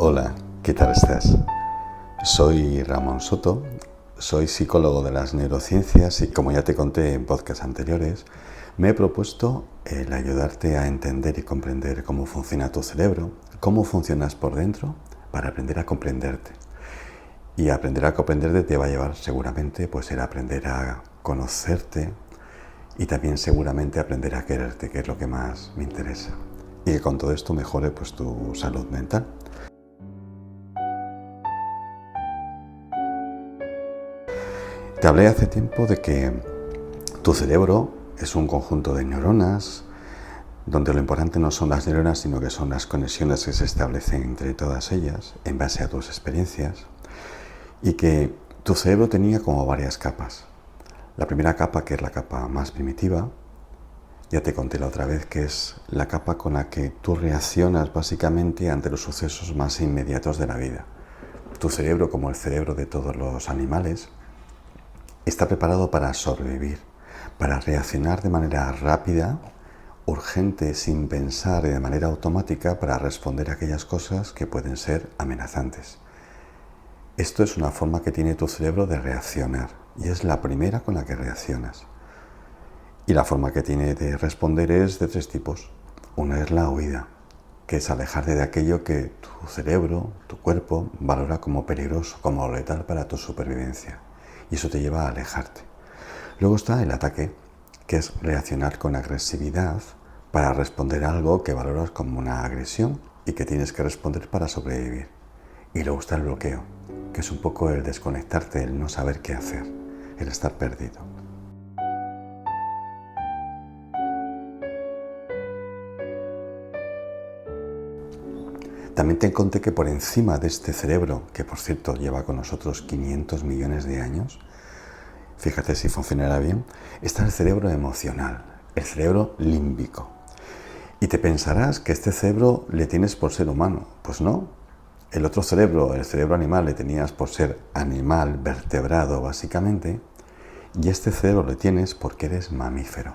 Hola, ¿qué tal estás? Soy Ramón Soto, soy psicólogo de las neurociencias y como ya te conté en podcasts anteriores, me he propuesto el ayudarte a entender y comprender cómo funciona tu cerebro, cómo funcionas por dentro, para aprender a comprenderte. Y aprender a comprenderte te va a llevar seguramente el aprender a conocerte y también seguramente aprender a quererte, que es lo que más me interesa. Y que con todo esto mejore tu salud mental. Te hablé hace tiempo de que tu cerebro es un conjunto de neuronas, donde lo importante no son las neuronas, sino que son las conexiones que se establecen entre todas ellas en base a tus experiencias, y que tu cerebro tenía como varias capas. La primera capa, que es la capa más primitiva, ya te conté la otra vez, que es la capa con la que tú reaccionas básicamente ante los sucesos más inmediatos de la vida. Tu cerebro, como el cerebro de todos los animales, está preparado para sobrevivir, para reaccionar de manera rápida, urgente, sin pensar y de manera automática para responder a aquellas cosas que pueden ser amenazantes. Esto es una forma que tiene tu cerebro de reaccionar y es la primera con la que reaccionas. Y la forma que tiene de responder es de tres tipos. Una es la huida, que es alejarte de aquello que tu cerebro, tu cuerpo, valora como peligroso, como letal para tu supervivencia. Y eso te lleva a alejarte. Luego está el ataque, que es reaccionar con agresividad para responder a algo que valoras como una agresión y que tienes que responder para sobrevivir. Y luego está el bloqueo, que es un poco el desconectarte, el no saber qué hacer, el estar perdido. También te conté que por encima de este cerebro, que por cierto lleva con nosotros 500 millones de años, fíjate si funcionará bien, está el cerebro emocional, el cerebro límbico. Y te pensarás que este cerebro le tienes por ser humano. Pues no. El otro cerebro, el cerebro animal, le tenías por ser animal, vertebrado básicamente, y este cerebro le tienes porque eres mamífero.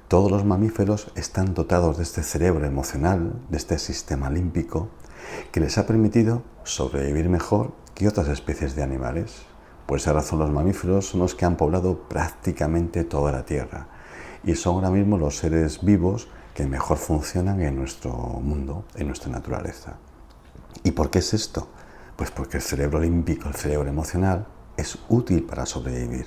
Todos los mamíferos están dotados de este cerebro emocional, de este sistema límbico, que les ha permitido sobrevivir mejor que otras especies de animales. Por esa razón los mamíferos son los que han poblado prácticamente toda la Tierra y son ahora mismo los seres vivos que mejor funcionan en nuestro mundo, en nuestra naturaleza. ¿Y por qué es esto? Pues porque el cerebro límbico, el cerebro emocional, es útil para sobrevivir.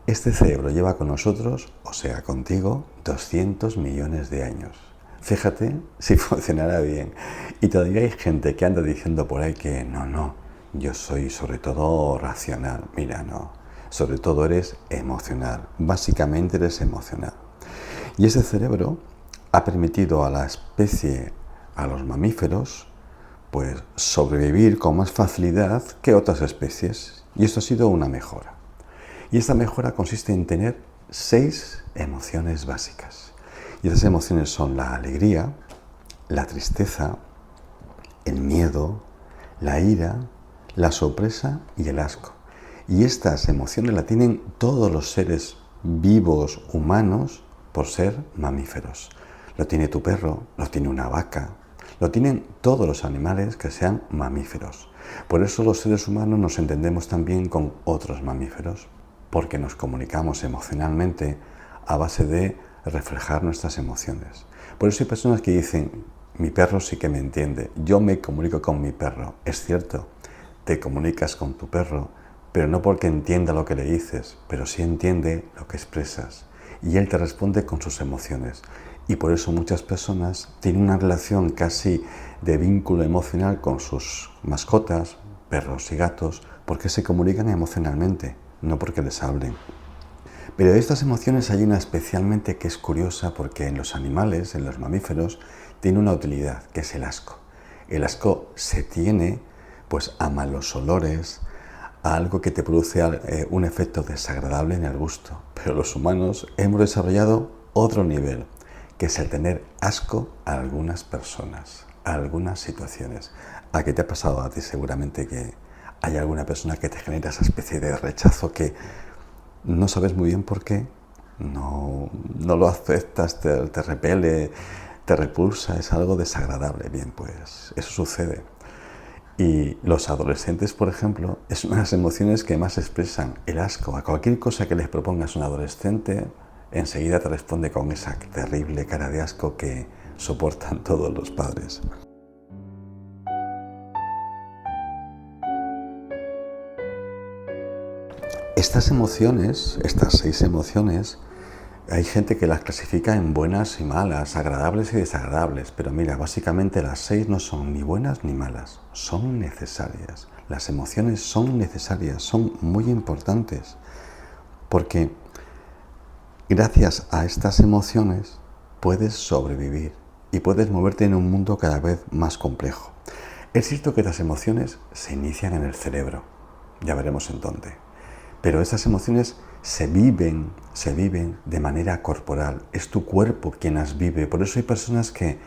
Este cerebro lleva con nosotros, o sea, contigo, 200 millones de años. Fíjate si funcionará bien. Y todavía hay gente que anda diciendo por ahí que no, yo soy sobre todo racional. Mira, no, sobre todo eres emocional. Básicamente eres emocional. Y ese cerebro ha permitido a la especie, a los mamíferos, sobrevivir con más facilidad que otras especies. Y esto ha sido una mejora. Y esta mejora consiste en tener 6 emociones básicas. Y esas emociones son la alegría, la tristeza, el miedo, la ira, la sorpresa y el asco. Y estas emociones las tienen todos los seres vivos humanos por ser mamíferos. Lo tiene tu perro, lo tiene una vaca, lo tienen todos los animales que sean mamíferos. Por eso los seres humanos nos entendemos también con otros mamíferos, porque nos comunicamos emocionalmente a base de reflejar nuestras emociones. Por eso hay personas que dicen, mi perro sí que me entiende, yo me comunico con mi perro. Es cierto, te comunicas con tu perro, pero no porque entienda lo que le dices, pero sí entiende lo que expresas. Y él te responde con sus emociones. Y por eso muchas personas tienen una relación casi de vínculo emocional con sus mascotas, perros y gatos, porque se comunican emocionalmente, no porque les hablen. Pero de estas emociones hay una especialmente que es curiosa porque en los animales, en los mamíferos, tiene una utilidad, que es el asco. El asco se tiene a malos olores, a algo que te produce un efecto desagradable en el gusto. Pero los humanos hemos desarrollado otro nivel, que es el tener asco a algunas personas, a algunas situaciones. ¿A qué te ha pasado a ti seguramente que hay alguna persona que te genera esa especie de rechazo que no sabes muy bien por qué, no lo aceptas, te repele, te repulsa, es algo desagradable? Bien, pues eso sucede. Y los adolescentes, por ejemplo, es una de las emociones que más expresan el asco. A cualquier cosa que les propongas un adolescente, enseguida te responde con esa terrible cara de asco que soportan todos los padres. Estas emociones, estas 6 emociones, hay gente que las clasifica en buenas y malas, agradables y desagradables, pero mira, básicamente las 6 no son ni buenas ni malas, son necesarias. Las emociones son necesarias, son muy importantes, porque gracias a estas emociones puedes sobrevivir y puedes moverte en un mundo cada vez más complejo. Es cierto que las emociones se inician en el cerebro, ya veremos en dónde, pero esas emociones se viven de manera corporal. Es tu cuerpo quien las vive. Por eso hay personas que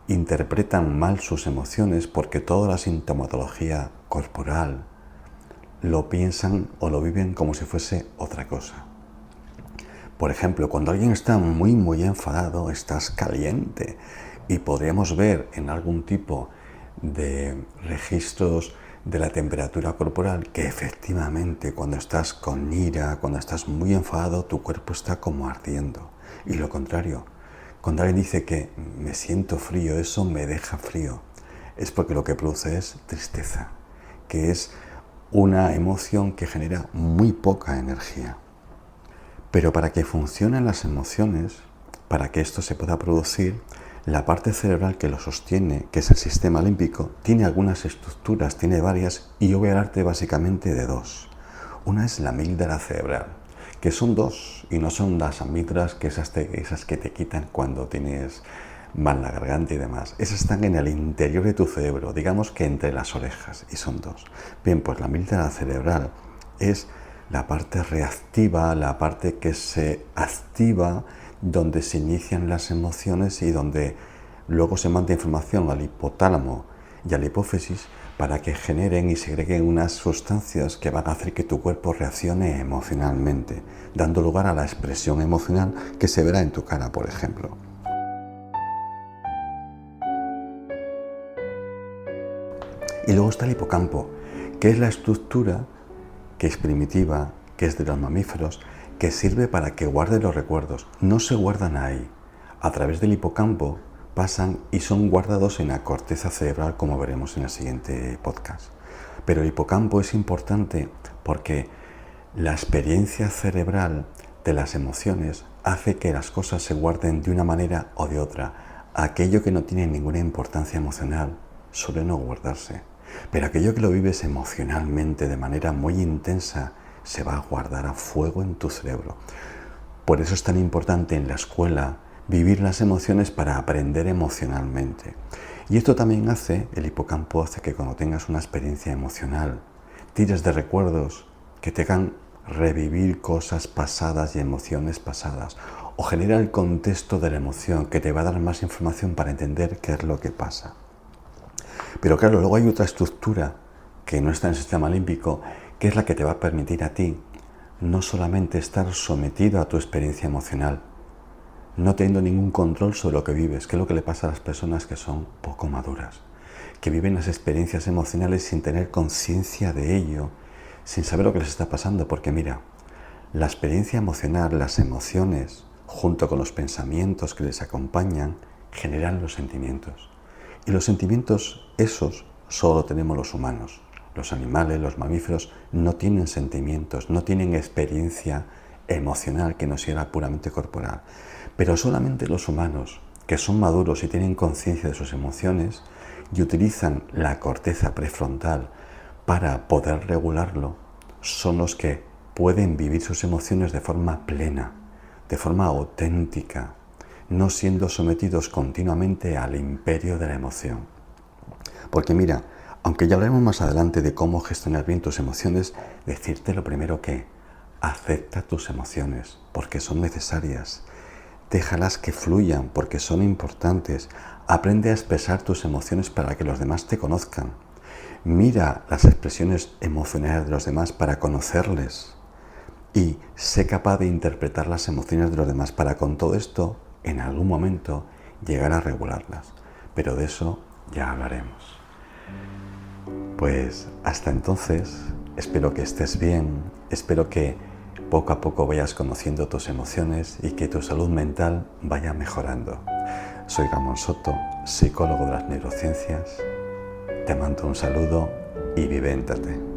interpretan mal sus emociones porque toda la sintomatología corporal lo piensan o lo viven como si fuese otra cosa. Por ejemplo, cuando alguien está muy enfadado, estás caliente y podríamos ver en algún tipo de registros de la temperatura corporal que efectivamente cuando estás con ira, cuando estás muy enfadado, tu cuerpo está como ardiendo. Y lo contrario, cuando alguien dice que me siento frío, eso me deja frío, es porque lo que produce es tristeza, que es una emoción que genera muy poca energía. Pero para que funcionen las emociones, para que esto se pueda producir, la parte cerebral que lo sostiene, que es el sistema límbico, tiene algunas estructuras, tiene varias, y yo voy a hablarte básicamente de 2. Una es la amígdala cerebral, que son 2, y no son las amígdalas que esas que te quitan cuando tienes mal la garganta y demás. Esas están en el interior de tu cerebro, digamos que entre las orejas, y son 2. Bien, pues la amígdala cerebral es la parte reactiva, la parte que se activa, donde se inician las emociones y donde luego se manda información al hipotálamo y a la hipófisis para que generen y segreguen unas sustancias que van a hacer que tu cuerpo reaccione emocionalmente, dando lugar a la expresión emocional que se verá en tu cara, por ejemplo. Y luego está el hipocampo, que es la estructura que es primitiva, que es de los mamíferos, que sirve para que guarde los recuerdos. No se guardan ahí. A través del hipocampo pasan y son guardados en la corteza cerebral, como veremos en el siguiente podcast. Pero el hipocampo es importante porque la experiencia cerebral de las emociones hace que las cosas se guarden de una manera o de otra. Aquello que no tiene ninguna importancia emocional suele no guardarse. Pero aquello que lo vives emocionalmente de manera muy intensa se va a guardar a fuego en tu cerebro. Por eso es tan importante en la escuela vivir las emociones para aprender emocionalmente. Y esto también el hipocampo hace que cuando tengas una experiencia emocional, tires de recuerdos que te hagan revivir cosas pasadas y emociones pasadas, o genera el contexto de la emoción que te va a dar más información para entender qué es lo que pasa. Pero claro, luego hay otra estructura que no está en el sistema límbico, que es la que te va a permitir a ti no solamente estar sometido a tu experiencia emocional, no teniendo ningún control sobre lo que vives, que es lo que le pasa a las personas que son poco maduras, que viven las experiencias emocionales sin tener conciencia de ello, sin saber lo que les está pasando, porque mira, la experiencia emocional, las emociones, junto con los pensamientos que les acompañan, generan los sentimientos. Y los sentimientos, esos, solo tenemos los humanos. Los animales, los mamíferos, no tienen sentimientos, no tienen experiencia emocional que no sea puramente corporal. Pero solamente los humanos, que son maduros y tienen conciencia de sus emociones y utilizan la corteza prefrontal para poder regularlo, son los que pueden vivir sus emociones de forma plena, de forma auténtica, no siendo sometidos continuamente al imperio de la emoción. Porque mira, aunque ya hablaremos más adelante de cómo gestionar bien tus emociones, decirte lo primero que acepta tus emociones porque son necesarias. Déjalas que fluyan porque son importantes. Aprende a expresar tus emociones para que los demás te conozcan. Mira las expresiones emocionales de los demás para conocerles. Y sé capaz de interpretar las emociones de los demás para con todo esto, en algún momento, llegar a regularlas. Pero de eso ya hablaremos. Pues hasta entonces, espero que estés bien, espero que poco a poco vayas conociendo tus emociones y que tu salud mental vaya mejorando. Soy Ramón Soto, psicólogo de las neurociencias. Te mando un saludo y vivéntate.